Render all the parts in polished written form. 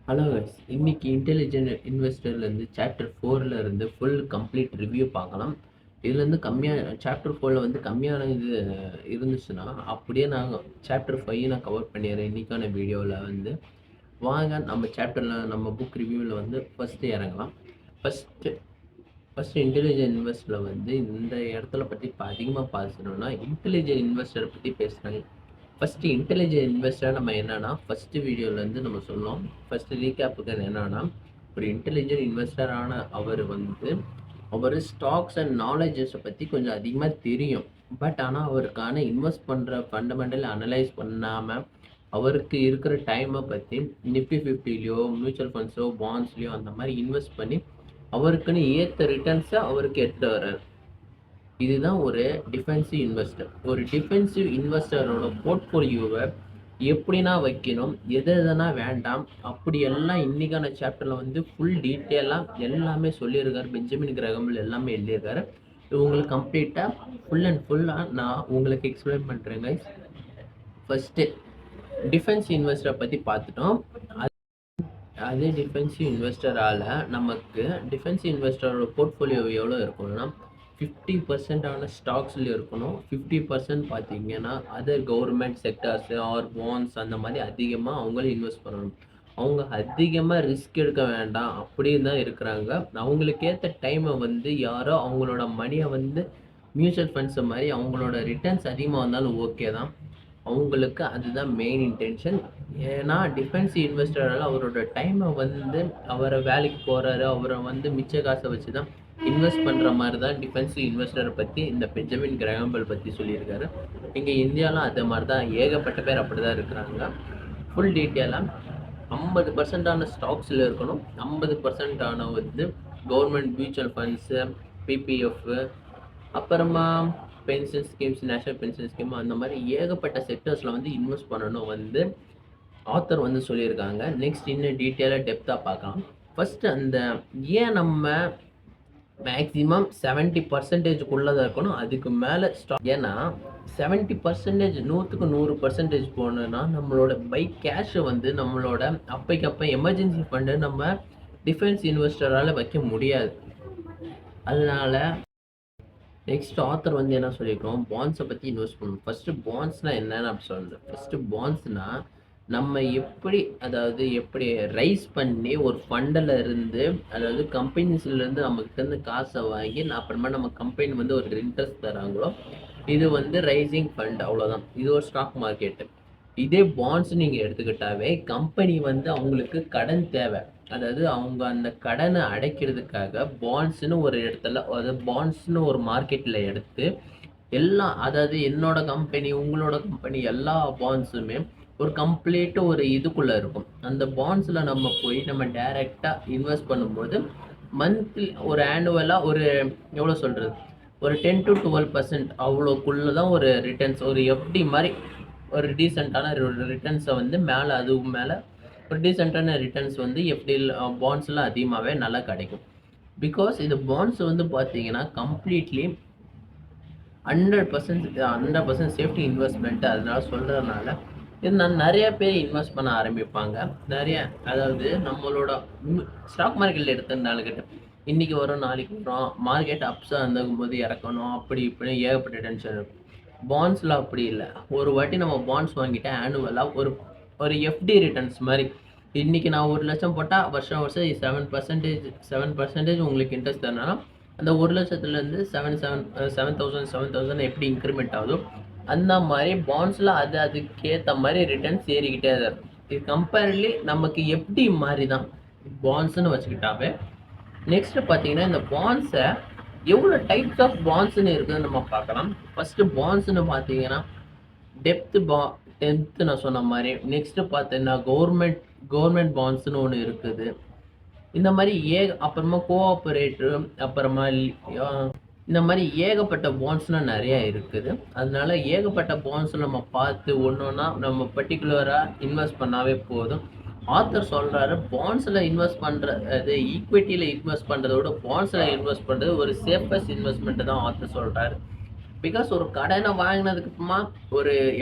Hello guys, இன்னைக்கு intelligent இன்வெஸ்டர்லேருந்து chapter 4ல இருந்து full complete review பார்க்கலாம். இதுலேருந்து கம்மியாக சாப்டர் 4ல் வந்து கம்மியான இது இருந்துச்சுன்னா அப்படியே நாங்கள் சாப்டர் 5 நான் கவர் பண்ணிடுறேன் இன்றைக்கான வீடியோவில் வந்து. வாங்க நம்ம சாப்டரில் நம்ம புக் ரிவ்யூவில் வந்து ஃபஸ்ட்டு இறங்கலாம். ஃபஸ்ட்டு இன்டெலிஜென்ட் இன்வெஸ்டரில் வந்து இந்த இடத்துல பற்றி அதிகமாக பேசணும்னா இன்டெலிஜென்ட் இன்வெஸ்டரை பற்றி பேசுகிறாங்க. ஃபஸ்ட்டு இன்டெலிஜென்ட் இன்வெஸ்டர் நம்ம என்னன்னா ஃபஸ்ட்டு வீடியோலேருந்து நம்ம சொன்னோம். ஃபஸ்ட்டு ரீகேப்புக்கு என்னன்னா, ஒரு இன்டெலிஜென்ட் இன்வெஸ்டரான அவர் ஸ்டாக்ஸ் அண்ட் நாலேஜஸை பற்றி கொஞ்சம் அதிகமாக தெரியும். பட் ஆனால் அவருக்கான இன்வெஸ்ட் பண்ணுற ஃபண்டமெண்டல் அனலைஸ் பண்ணாமல் அவருக்கு இருக்கிற டைமை பற்றி நிஃப்டி 50லையோ மியூச்சுவல் ஃபண்ட்ஸோ பாண்ட்ஸ்லையோ அந்த மாதிரி இன்வெஸ்ட் பண்ணி அவருக்குன்னு ஏற்ற ரிட்டர்ன்ஸை அவருக்கு எடுத்துகிட்டு வர்றாரு. இதுதான் ஒரு டிஃபென்சிவ் இன்வெஸ்டர். ஒரு டிஃபென்சிவ் இன்வெஸ்டரோட போர்ட்ஃபோலியோவை எப்படின்னா வைக்கணும், எதுனா வேண்டாம், அப்படி எல்லாம் இன்னைக்கான சாப்டரில் வந்து ஃபுல் டீட்டெயிலாக எல்லாமே சொல்லியிருக்காரு. பெஞ்சமின் கிரஹாம் எல்லாமே எழுதியிருக்காரு. உங்களுக்கு கம்ப்ளீட்டாக ஃபுல்லாக நான் உங்களுக்கு எக்ஸ்பிளைன் பண்ணுறேங்க. ஃபஸ்ட்டு டிஃபென்ஸ் இன்வெஸ்டரை பற்றி பார்த்துட்டோம். அதே டிஃபென்சிவ் இன்வெஸ்டரால் நமக்கு டிஃபென்சிவ் இன்வெஸ்டரோட போர்ட்ஃபோலியோ எவ்வளோ இருக்கணும்னா 50% ஸ்டாக்ஸில் இருக்கணும். 50% பார்த்தீங்கன்னா other government sectors or bonds அந்த மாதிரி அதிகமாக அவங்களும் இன்வெஸ்ட் பண்ணணும். அவங்க அதிகமாக ரிஸ்க் எடுக்க வேண்டாம் அப்படின்னு தான் இருக்கிறாங்க. அவங்களுக்கு ஏற்ற டைமை வந்து யாரோ அவங்களோட மணியை வந்து மியூச்சுவல் ஃபண்ட்ஸு மாதிரி அவங்களோட ரிட்டர்ன்ஸ் அதிகமாக வந்தாலும் ஓகே தான். அவங்களுக்கு அதுதான் மெயின் இன்டென்ஷன். ஏன்னா டிஃபென்சிவ் இன்வெஸ்டரால் அவரோட டைமை வந்து அவரை வேலைக்கு போகிறாரு, அவரை வந்து மிச்ச காசை வச்சு தான் இன்வெஸ்ட் பண்ணுற மாதிரி தான் டிஃபென்சிவ் இன்வெஸ்டரை பற்றி இந்த பெஞ்சமின் கிரஹாம் பெல் பற்றி சொல்லியிருக்காரு. இங்கே இந்தியாவிலும் அதே மாதிரி தான் ஏகப்பட்ட பேர் அப்படி தான் இருக்கிறாங்க. ஃபுல் டீட்டெயிலாக 50% ஸ்டாக்ஸில் இருக்கணும், 50% வந்து கவர்மெண்ட் மியூச்சுவல் ஃபண்ட்ஸு, பிபிஎஃப், அப்புறமா pension schemes, national pension scheme, அந்த மாதிரி ஏகப்பட்ட செக்டர்ஸில் வந்து இன்வெஸ்ட் பண்ணணும் வந்து ஆத்தர் வந்து சொல்லியிருக்காங்க. நெக்ஸ்ட் இன்னும் டீட்டெயிலாக டெப்த்தாக பார்க்கலாம். ஃபஸ்ட்டு அந்த ஏன் நம்ம மேக்ஸிமம் 70%குள்ளே தான் இருக்கணும், அதுக்கு மேலே ஸ்டாக். ஏன்னா 70% 100% போகணுன்னா நம்மளோட பை கேஷை வந்து நம்மளோட அப்பைக்கப்போ எமர்ஜென்சி ஃபண்டு நம்ம டிஃபென்ஸ் இன்வெஸ்டரால் வைக்க முடியாது. அதனால நெக்ஸ்ட் ஆத்தர் வந்து என்ன சொல்லியிருக்கோம், பாண்ட்ஸை பற்றி இன்வெஸ்ட் பண்ணணும். ஃபஸ்ட்டு பாண்ட்ஸ்னால் என்னென்னு அப்படி சொல்கிறேன். ஃபஸ்ட்டு பாண்ட்ஸ்னால் நம்ம எப்படி ரைஸ் பண்ணி ஒரு ஃபண்டில் இருந்து, அதாவது கம்பெனிஸ்லேருந்து நம்மக்கிட்டேருந்து காசை வாங்கி அப்புறமா நம்ம கம்பெனி வந்து ஒரு இன்ட்ரெஸ்ட் தராங்களோ, இது வந்து ரைசிங் ஃபண்ட், அவ்வளோதான். இது ஒரு ஸ்டாக் மார்க்கெட்டு. இதே பாண்ட்ஸ் நீங்கள் எடுத்துக்கிட்டாவே கம்பெனி வந்து அவங்களுக்கு கடன் தேவை, அதாவது அவங்க அந்த கடனை அடைக்கிறதுக்காக பாண்ட்ஸ்னு ஒரு இடத்துல, அதாவது பாண்ட்ஸ்னு ஒரு மார்க்கெட்டில் எடுத்து எல்லாம், அதாவது என்னோட கம்பெனி உங்களோட கம்பெனி எல்லா பாண்ட்ஸுமே ஒரு கம்ப்ளீட்டு ஒரு இதுக்குள்ளே இருக்கும். அந்த பாண்ட்ஸில் நம்ம போய் நம்ம டைரெக்டாக இன்வெஸ்ட் பண்ணும்போது மந்த்லி ஒரு ஆனுவலாக ஒரு எவ்வளோ சொல்கிறது, ஒரு 10 to 12% அவ்வளோக்குள்ளே தான் ஒரு ரிட்டர்ன்ஸ், ஒரு எஃப்டி மாதிரி ஒரு டீசெண்டான ரிட்டர்ன்ஸை வந்து மேலே, அதுக்கு மேலே ஒரு டீசெண்டான ரிட்டர்ன்ஸ் வந்து எஃப்டி பாண்ட்ஸ்லாம் அதிகமாகவே நல்லா கிடைக்கும். பிகாஸ் இது பாண்ட்ஸ் வந்து பார்த்தீங்கன்னா கம்ப்ளீட்லி 100% சேஃப்டி இன்வெஸ்ட்மெண்ட்டு. அதனால சொல்கிறதுனால இது நிறைய பேர் இன்வெஸ்ட் பண்ண ஆரம்பிப்பாங்க. அதாவது நம்மளோட ஸ்டாக் மார்க்கெட்டில் எடுத்திருந்தாலும் இன்றைக்கி வரும் நாளைக்கு வரும், மார்க்கெட் அப்ஸாக இருந்தும்போது இறக்கணும், அப்படி இப்படி ஏகப்பட்ட டென்ஷன் இருக்கும். பாண்ட்ஸில் அப்படி இல்லை. ஒரு வாட்டி நம்ம பாண்ட்ஸ் வாங்கிட்டேன் ஆனுவலாக ஒரு எஃப்டி ரிட்டர்ன்ஸ் மாதிரி. இன்றைக்கி நான் 1 லட்சம் போட்டால் வருஷம் 7% உங்களுக்கு இன்ட்ரெஸ்ட் தரனா, அந்த 1 லட்சத்துலேருந்து 7,000 எப்படி இன்க்ரிமெண்ட் ஆகுதோ அந்த மாதிரி பாண்ட்ஸில் அதுக்கேற்ற மாதிரி ரிட்டர்ன்ஸ் ஏறிக்கிட்டே தான் இருக்கும். இது கம்பேரிட்லி நமக்கு எஃப்டி மாதிரி தான் பாண்ட்ஸ்ன்னு வச்சுக்கிட்டாவே. நெக்ஸ்ட்டு பார்த்தீங்கன்னா இந்த பாண்ட்ஸை எவ்வளோ டைப்ஸ் ஆஃப் பாண்ட்ஸ்ன்னு இருக்குதுன்னு நம்ம பார்க்கலாம். ஃபஸ்ட்டு பாண்ட்ஸ்ன்னு பார்த்தீங்கன்னா டென்த்து நான் சொன்ன மாதிரி. நெக்ஸ்ட்டு பார்த்தீங்கன்னா கவர்மெண்ட் பாண்ட்ஸ்னு ஒன்று இருக்குது. இந்த மாதிரி அப்புறமா கோஆப்ரேட்டிவ், அப்புறமா இந்த மாதிரி ஏகப்பட்ட பாண்ட்ஸ்லாம் நிறையா இருக்குது. அதனால ஏகப்பட்ட பாண்ட்ஸ் நம்ம பார்த்து ஒன்று ஒன்றா நம்ம பர்டிகுலராக இன்வெஸ்ட் பண்ணாவே போதும். ஆத்தர் சொல்கிறாரு, பாண்ட்ஸில் இன்வெஸ்ட் பண்ணுறது, ஈக்விட்டியில் இன்வெஸ்ட் பண்ணுறத விட பாண்ட்ஸில் இன்வெஸ்ட் பண்ணுறது ஒரு சேஃபஸ்ட் இன்வெஸ்ட்மெண்ட்டு தான் ஆத்தர் சொல்கிறாரு. பிகாஸ் ஒரு கடனை வாங்கினதுக்கு அப்புறமா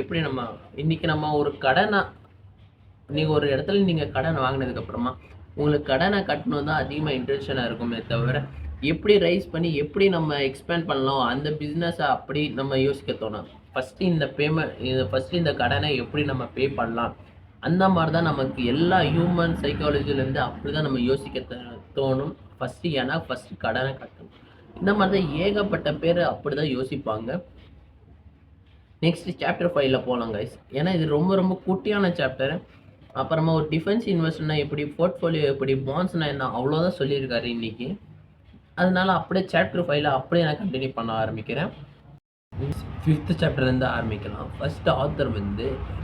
எப்படி நம்ம இன்றைக்கி நம்ம ஒரு கடனை நீங்கள் ஒரு இடத்துல நீங்கள் கடன் வாங்கினதுக்கப்புறமா உங்களுக்கு கடனை கட்டணும் தான் அதிகமாக இன்ட்ரென்ஷனாக இருக்குமே தவிர எப்படி ரைஸ் பண்ணி எப்படி நம்ம எக்ஸ்பேண்ட் பண்ணலாம் அந்த பிஸ்னஸை அப்படி நம்ம யோசிக்க தோணும். ஃபஸ்ட்டு இந்த கடனை எப்படி நம்ம பே பண்ணலாம் அந்த மாதிரி தான் நமக்கு எல்லா ஹியூமன் சைக்காலஜிலேருந்து அப்படி தான் நம்ம யோசிக்க தோணும் ஃபஸ்ட்டு. ஏன்னா ஃபஸ்ட்டு கடனை கட்டணும். இந்த மாதிரி தான் ஏகப்பட்ட பேர் அப்படி தான் யோசிப்பாங்க. நெக்ஸ்ட் சாப்டர் 5 போகலாம் கைஸ். ஏன்னா இது ரொம்ப ரொம்ப குட்டியான சாப்டர். அப்புறமா ஒரு டிஃபென்ஸ் இன்வெஸ்ட்னா எப்படி, போர்ட்ஃபோலியோ எப்படி, பாண்ட்ஸ்னா என்ன, அவ்வளோதான் சொல்லியிருக்காரு இன்னைக்கு. அதனால அப்படியே சாப்டர் 5 அப்படியே நான் கண்டினியூ பண்ண ஆரம்பிக்கிறேன். 5th சாப்டர்லேருந்து ஆரம்பிக்கலாம். ஃபர்ஸ்ட் ஆத்தர்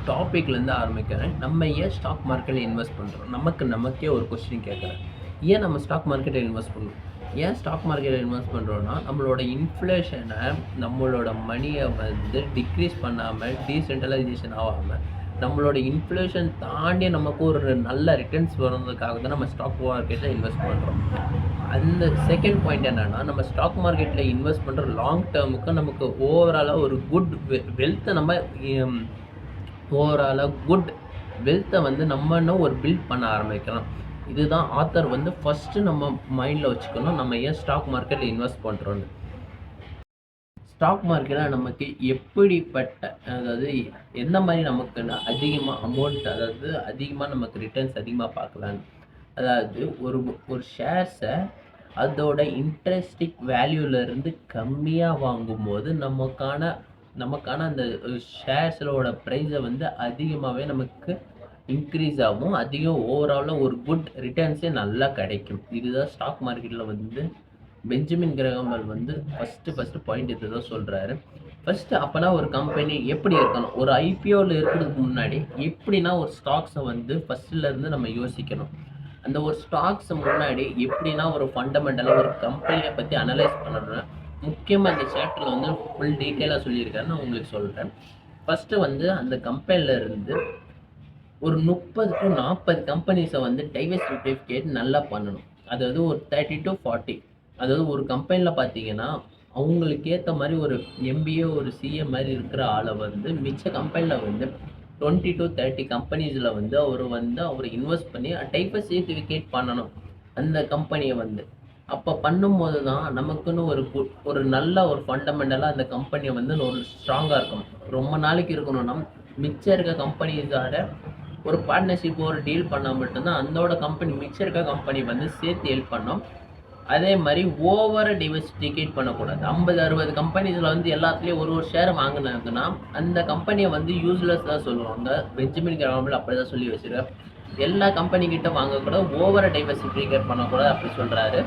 டாபிக்லேருந்து ஆரம்பிக்கிறேன். நம்ம ஏன் ஸ்டாக் மார்க்கெட்டில் இன்வெஸ்ட் பண்ணுறோம்? நமக்கே ஒரு கொஸ்டின் கேட்குறேன். ஏன் நம்ம ஸ்டாக் மார்க்கெட்டில் இன்வெஸ்ட் பண்ணுறோம்? ஏன் ஸ்டாக் மார்க்கெட்டில் இன்வெஸ்ட் பண்ணுறோன்னா நம்மளோட இன்ஃப்ளேஷனை, நம்மளோட மணியை டிக்ரீஸ் பண்ணாமல், டீசென்ட்ரலைசேஷன் ஆகாமல், நம்மளோட இன்ஃப்ளேஷன் தாண்டி நமக்கு ஒரு நல்ல ரிட்டர்ன்ஸ் வரதுக்காக தான் நம்ம ஸ்டாக் மார்க்கெட்டில் இன்வெஸ்ட் பண்ணுறோம். அந்த செகண்ட் பாயிண்ட் என்னென்னா, நம்ம ஸ்டாக் மார்க்கெட்டில் இன்வெஸ்ட் பண்ணுற லாங் டேர்முக்கு நமக்கு ஓவராலாக ஒரு குட் வெல்த்தை நம்ம இன்னும் ஒரு பில்ட் பண்ண ஆரம்பிக்கலாம். இதுதான் ஆத்தர் ஃபஸ்ட்டு நம்ம மைண்டில் வச்சுக்கணும். நம்ம ஏன் ஸ்டாக் மார்க்கெட்டில் இன்வெஸ்ட் பண்ணுறோன்னு. ஸ்டாக் மார்க்கெட்டில் நமக்கு எப்படிப்பட்ட, அதாவது எந்த மாதிரி நமக்கு அதிகமாக அமௌண்ட், அதாவது அதிகமாக நமக்கு ரிட்டர்ன்ஸ் அதிகமாக பார்க்கலான்னு. அதாவது ஒரு ஷேர்ஸை அதோட இன்ட்ரெஸ்டிக் வேல்யூலேருந்து கம்மியாக வாங்கும்போது நமக்கான அந்த ஷேர்ஸோட ப்ரைஸை அதிகமாகவே நமக்கு இன்க்ரீஸ் ஆகும். அதிகம் ஓவராலாக ஒரு குட் ரிட்டர்ன்ஸே நல்லா கிடைக்கும். இதுதான் ஸ்டாக் மார்க்கெட்டில் Benjamin Graham bell first point இது தான் சொல்கிறாரு. ஃபஸ்ட்டு அப்போனா ஒரு கம்பெனி எப்படி இருக்கணும், ஒரு ஐபிஓவில் இருக்கிறதுக்கு முன்னாடி எப்படின்னா ஒரு ஸ்டாக்ஸை ஃபஸ்ட்லேருந்து நம்ம யோசிக்கணும். அந்த ஒரு ஸ்டாக்ஸ் முன்னாடி எப்படின்னா ஒரு ஃபண்டமெண்டலாக ஒரு கம்பெனியை பற்றி அனலைஸ் பண்ணணும்னா முக்கியமாக இந்த சாப்டரில் ஃபுல் டீட்டெயிலாக சொல்லியிருக்காரு. நான் உங்களுக்கு சொல்கிறேன். ஃபஸ்ட்டு அந்த கம்பெனிலேருந்து ஒரு 30 to 40 கம்பெனிஸை டைவர்சிஃபிகேட் நல்லா பண்ணணும். அதாவது ஒரு 30 to 40, அதாவது ஒரு கம்பெனியில் பார்த்தீங்கன்னா அவங்களுக்கு ஏற்ற மாதிரி ஒரு எம்பிஏ ஒரு சிஏ மாதிரி இருக்கிற ஆளை மிச்ச கம்பெனியில் 20 to 30 கம்பெனிஸில் அவர் இன்வெஸ்ட் பண்ணி டைவர்சிஃபிகேட் பண்ணணும் அந்த கம்பெனியை. அப்போ பண்ணும்போது தான் நமக்குன்னு ஒரு நல்ல ஒரு ஃபண்டமெண்டலாக அந்த கம்பெனியை ஒரு ஸ்ட்ராங்காக இருக்கணும். ரொம்ப நாளைக்கு இருக்கணும்னா மிச்சம் இருக்க கம்பெனிஸோட ஒரு பார்ட்னர்ஷிப் ஒரு டீல் பண்ணால் மட்டும்தான் அந்தோட கம்பெனி மிச்சம் இருக்க கம்பெனி சேர்த்து ஹெல்ப் பண்ணோம். அதே மாதிரி ஓவராக டைவர்சிஃபிகேட் பண்ணக்கூடாது. 50-60 கம்பெனிஸில் எல்லாத்துலேயும் ஒரு ஷேர் வாங்கினாங்கன்னா அந்த கம்பெனியை யூஸ்லெஸ் தான் சொல்லுவாங்க. பெஞ்சமின் கிரஹாம் பெல் அப்படி தான் சொல்லி வச்சுருக்காரு. எல்லா கம்பெனிக்கிட்ட வாங்கக்கூடாது, ஓவராக டைவர்சிஃபிகேட் பண்ணக்கூடாது அப்படி சொல்கிறாரு.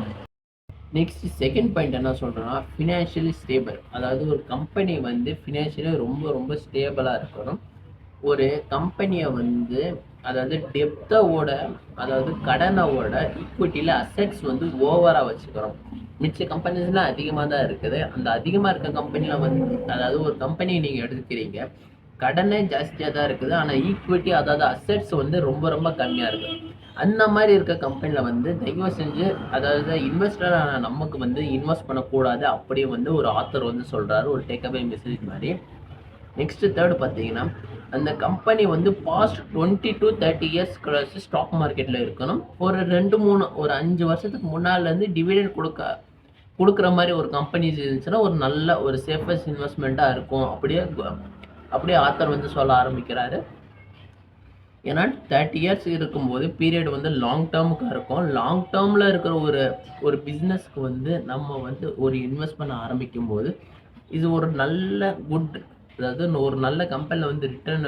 நெக்ஸ்ட் செகண்ட் பாயிண்ட் என்ன சொல்கிறேன்னா, ஃபினான்ஷியலி ஸ்டேபிள். அதாவது ஒரு கம்பெனி ஃபினான்ஷியலி ரொம்ப ரொம்ப ஸ்டேபிளாக இருக்கணும். ஒரு கம்பெனியை அதாவது டெப்த்தோட, அதாவது கடனோட ஈக்விட்டியில் அசெட்ஸ் ஓவராக வச்சுக்கிறோம். மிச்ச கம்பெனிஸ்லாம் அதிகமாக தான் இருக்குது. அந்த அதிகமாக இருக்க கம்பெனியில் அதாவது ஒரு கம்பெனியை நீங்கள் எடுத்துக்கிறீங்க, கடனே ஜாஸ்தியாக தான் இருக்குது, ஆனால் ஈக்விட்டி அதாவது அசெட்ஸ் ரொம்ப ரொம்ப கம்மியாக இருக்குது. அந்த மாதிரி இருக்க கம்பெனியில் தயவு செஞ்சு, அதாவது இன்வெஸ்டரான நமக்கு இன்வெஸ்ட் பண்ணக்கூடாது அப்படி ஒரு ஆத்தர் சொல்கிறாரு, ஒரு டேக்அவே மெசேஜ் மாதிரி. நெக்ஸ்ட் தேர்டு பார்த்தீங்கன்னா, அந்த கம்பெனி பாஸ்ட் 20 to 30 இயர்ஸ் கழிச்சு ஸ்டாக் மார்க்கெட்டில் இருக்கணும். ஒரு 5 வருஷத்துக்கு முன்னாலேருந்து டிவிடெண்ட் கொடுக்குற மாதிரி ஒரு கம்பெனிஸ் இருந்துச்சுன்னா ஒரு நல்ல ஒரு சேஃபஸ்ட் இன்வெஸ்ட்மெண்ட்டாக இருக்கும். அப்படியே ஆத்தர் சொல்ல ஆரம்பிக்கிறாரு. ஏன்னா 30 இயர்ஸ் இருக்கும்போது பீரியட் லாங் டேர்முக்காக இருக்கும். லாங் டேர்மில் இருக்கிற ஒரு பிஸ்னஸ்க்கு நம்ம ஒரு இன்வெஸ்ட் பண்ண ஆரம்பிக்கும் போது இது ஒரு நல்ல குட், அதாவது ஒரு நல்ல கம்பெனியில் ரிட்டர்ன்,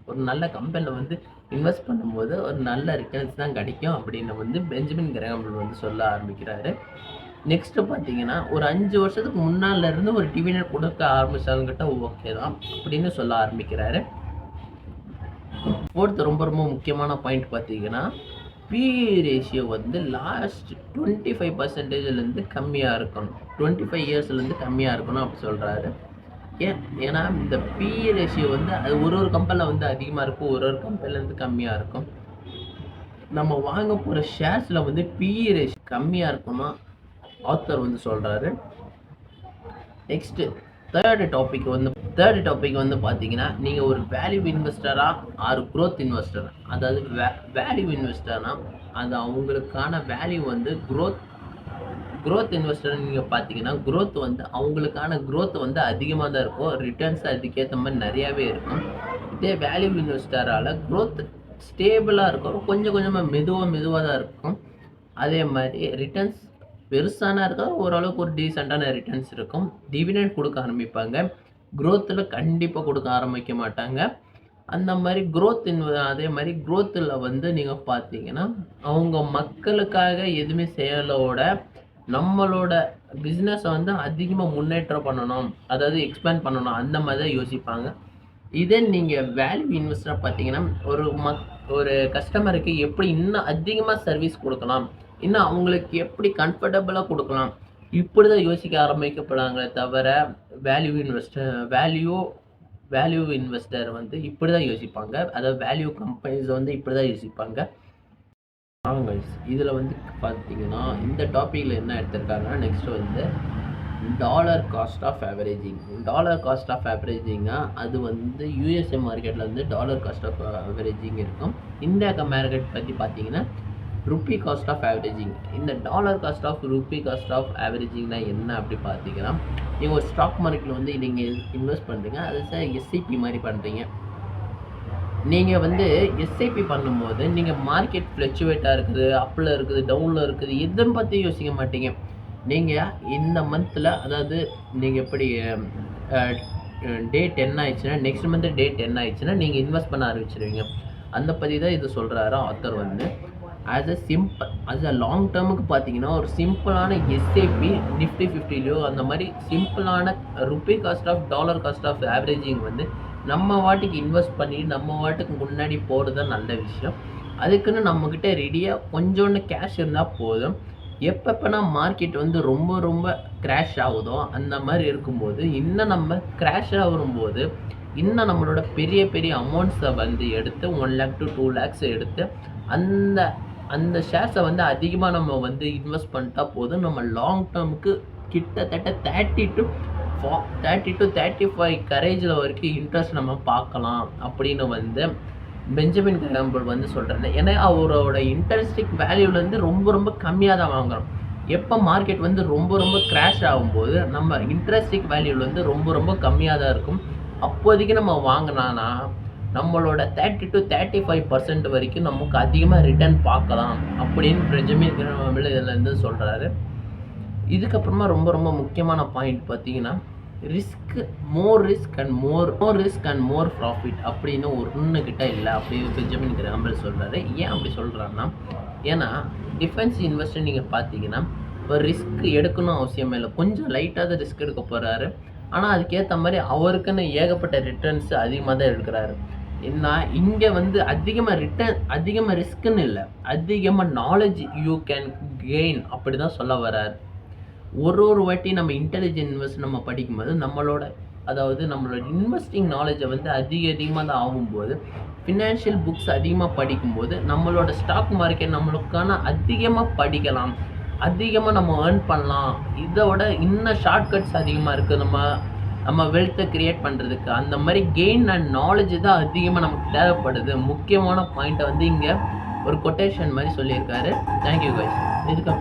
ஒரு நல்ல கம்பெனியில் இன்வெஸ்ட் பண்ணும்போது ஒரு நல்ல ரிட்டர்ன்ஸ் தான் கிடைக்கும் அப்படின்னு பெஞ்சமின் கிரஹாம் பெல் சொல்ல ஆரம்பிக்கிறாரு. நெக்ஸ்ட்டு பார்த்தீங்கன்னா, ஒரு 5 வருஷத்துக்கு முன்னாலேருந்து ஒரு டிவிடெண்ட் கொடுக்க ஆரம்பிச்சாங்கிட்ட ஓகே தான் அப்படின்னு சொல்ல ஆரம்பிக்கிறாரு. ஃபோர்த் ரொம்ப ரொம்ப முக்கியமான பாயிண்ட் பார்த்தீங்கன்னா, பிஇ ரேஷியோ லாஸ்ட் 25% கம்மியாக இருக்கணும், 25 இயர்ஸ்லேருந்து கம்மியாக இருக்கணும் அப்படி சொல்கிறாரு. ஏன்னா இந்த பிஇ ரேஷியோ அது ஒரு கம்பெனியில் அதிகமாக இருக்கும், ஒரு கம்பெனிலேருந்து கம்மியாக இருக்கும். நம்ம வாங்க போகிற ஷேர்ஸில் பிஇ ரேஷியோ கம்மியாக இருக்கும்னா ஆத்தர் சொல்கிறாரு. Next third topic third topic வந்து பார்த்தீங்கன்னா, நீங்க ஒரு வேல்யூ இன்வெஸ்டரா ஆர் குரோத் இன்வெஸ்டரா? அதாவது வேல்யூ இன்வெஸ்டர்னா, அது அவங்களுக்கான வேல்யூ வந்து குரோத் இன்வெஸ்டர் நீங்க பார்த்தீங்கன்னா, குரோத் வந்து அவங்களுக்கான குரோத் வந்து அதிகமா தான் இருக்கும். ரிட்டர்ன்ஸ் அதுக்கேத்த மாரி நெறையாவே இருக்கும். இதே வேல்யூ இன்வெஸ்டரால குரோத் ஸ்டேபிளா இருக்கும். கொஞ்சம் கொஞ்சமா மெதுவா தான் இருக்கும். அதே மாரி ரிட்டர்ன்ஸ் பெருசானா இருக்காது. ஓரளவுக்கு ஒரு டீசென்ட்டான ரிட்டர்ன்ஸ் இருக்கும். டிவிடெண்ட் குடுக்க ஆரம்பிப்பாங்க. குரோத்ல கண்டிப்பா குடுக்க ஆரம்பிக்க மாட்டாங்க. அந்த மாரி அதே மாரி குரோத்ல வந்து நீங்க பார்த்தீங்கன்னா, அவங்க மக்களுக்காக எதுவுமே செய்யலோட, நம்மளோட பிசினஸ வந்து அதிகமா முன்னேற்றம் பண்ணணும். அதாவது எக்ஸ்பேண்ட் பண்ணணும். அந்த மாரி தான் யோசிப்பாங்க. இதே நீங்க வேல்யூ இன்வெஸ்டரா பார்த்தீங்கன்னா, ஒரு கஸ்டமருக்கு எப்படி இன்னும் அதிகமா சர்வீஸ் குடுக்கலாம்? இன்னும் அவங்களுக்கு எப்படி கம்ஃபர்டபுளா குடுக்கலாம்? இப்படிதான் யோசிக்க ஆரம்பிக்கப்படுறாங்களே தவிர, value investor value value investor வந்து இப்படிதான் யோசிப்பாங்க. அதாவது வேல்யூ கம்பெனிஸ் வந்து இப்படிதான் யோசிப்பாங்க. கைஸ். இதுல வந்து பார்த்தீங்கன்னா, இந்த டாபிக்ல என்ன எடுத்திருக்காங்கன்னா, நெக்ஸ்ட் வந்து dollar cost of averaging. Dollar cost of ஆவரேஜிங்கா அது வந்து யுஎஸ்ஏ மார்க்கெட்ல வந்து டாலர் காஸ்ட் ஆஃப் ஆவரேஜிங் இருக்கும். இந்தியா மார்க்கெட் பத்தி பார்த்தீங்கன்னா, ருப்பி காஸ்ட் ஆஃப் ஆவரேஜிங். இந்த dollar cost of rupee cost of ஆவரேஜிங்னா என்ன அப்படி பார்த்தீங்கன்னா, நீங்க ஒரு ஸ்டாக் மார்க்கெட்ல வந்து நீங்க இன்வெஸ்ட் பண்றீங்க. அது எஸ்ஐபி மாரி பண்றீங்க. நீங்க வந்து எஸ்ஐபி பண்ணும்போது, நீங்க மார்க்கெட் ஃப்ளக்சுவேட்டா இருக்குது, அப்ல இருக்குது, டவுன்ல இருக்குது, எதுவும் பத்தி யோசிக்க மாட்டீங்க. நீங்க இந்த மந்த்ல அதாவது நீங்க எப்படி அ டே 10 ஆயிடுச்சுன்னா, நெக்ஸ்ட் மந்த் டே 10 ஆயிடுச்சுன்னா, நீங்க இன்வெஸ்ட் பண்ண ஆரம்பிச்சுருவீங்க. அந்த பத்தி தான் இது சொல்றாரு ஆத்தர் வந்து. ஆஸ் அ லாங் டேர்முக்கு பார்த்தீங்கன்னா, ஒரு சிம்பிளான எஸ்ஐபி நிஃப்டி 50லயோ அந்த மாரி சிம்பிளான rupee cost of dollar cost of averaging வந்து நம்ம வாட்டுக்கு இன்வெஸ்ட் பண்ணி, நம்ம வாட்டுக்கு முன்னாடி போறது தான் நல்ல விஷயம். அதுக்குன்னு நம்மகிட்ட ரெடியா கொஞ்சோண்டு கேஷ் இருந்தா போதும். எப்பப்பனா மார்க்கெட் வந்து ரொம்ப கிராஷ் ஆகுதோ, அந்த மாரி இருக்கும்போது, இன்னும் நம்ம கிராஷ் ஆகும்போது, இன்னும் நம்மளோட பெரிய அமௌண்ட்ஸ வந்து எடுத்து 1 லேக் டூ 2 லேக்ஸ் எடுத்து, அந்த அந்த ஷேர்ஸ வந்து அதிகமா நம்ம வந்து இன்வெஸ்ட் பண்ணிட்டா போதும். நம்ம லாங் டேர்முக்கு கிட்டத்தட்ட 30 to 35 கரேஜ்ல வரைக்கும் இன்ட்ரெஸ்ட் நம்ம பார்க்கலாம் அப்படின்னு வந்து பெஞ்சமின் கிராம்பல் வந்து சொல்றாரு. ஏன்னா அவரோட இன்ட்ரெஸ்டிக் வேல்யூலேருந்து ரொம்ப கம்மியா தான் வாங்குறோம். எப்போ மார்க்கெட் வந்து ரொம்ப கிராஷ் ஆகும்போது நம்ம இன்ட்ரெஸ்டிக் வேல்யூலேருந்து ரொம்ப கம்மியா தான் இருக்கும். அப்போதைக்கு நம்ம வாங்கினானா நம்மளோட 30 to 35% வரைக்கும் நமக்கு அதிகமாக ரிட்டர்ன் பார்க்கலாம் அப்படின்னு பெஞ்சமின் கிராம்பல் இதில் இருந்து சொல்றாரு. இதுக்கப்புறமா ரொம்ப முக்கியமான பாயிண்ட் பார்த்தீங்கன்னா, மோர் ரிஸ்க் அண்ட் மோர் ப்ராஃபிட் அப்படின்னு ஒன்று கிட்ட இல்லை அப்படின்னு பெஞ்சமின் கிராம்பல் சொல்றாரு. ஏன் அப்படி சொல்றாருன்னா, ஏன்னா டிஃபென்ஸ் இன்வெஸ்டர் நீங்கள் பார்த்தீங்கன்னா, இப்போ ரிஸ்க் எடுக்கணும் அவசியமே இல்லை. கொஞ்சம் லைட்டாக தான் ரிஸ்க் எடுக்க போகிறாரு. ஆனால் அதுக்கேற்ற மாதிரி அவருக்குன்னு ஏகப்பட்ட ரிட்டர்ன்ஸ் அதிகமாக தான் எடுக்கிறாரு. நான் இங்கே வந்து அதிகமாக ரிஸ்க்குன்னு இல்லை, அதிகமாக நாலேஜ் யூ கேன் கெயின் அப்படி தான் சொல்ல வர்றாரு. ஒரு வாட்டி நம்ம இன்டெலிஜென்ட் இன்வெஸ்ட் நம்ம படிக்கும்போது நம்மளோட இன்வெஸ்டிங் நாலேஜை வந்து அதிகமாக தான் ஆகும்போது, ஃபினான்ஷியல் புக்ஸ் அதிகமாக படிக்கும்போது நம்மளோட ஸ்டாக் மார்க்கெட் நம்மளுக்கான அதிகமாக படிக்கலாம், அதிகமாக நம்ம ஏர்ன் பண்ணலாம். இதோட இன்னும் ஷார்ட்கட்ஸ் அதிகமாக இருக்குது நம்ம வெல்த்தை கிரியேட் பண்ணுறதுக்கு. அந்த மாதிரி கெயின் அண்ட் நாலேஜ் தான் அதிகமாக நமக்கு தேவைப்படுது. முக்கியமான பாயிண்ட்டை வந்து இங்கே ஒரு கொட்டேஷன் மாதிரி சொல்லியிருக்காரு. Thank you guys. இதுக்கு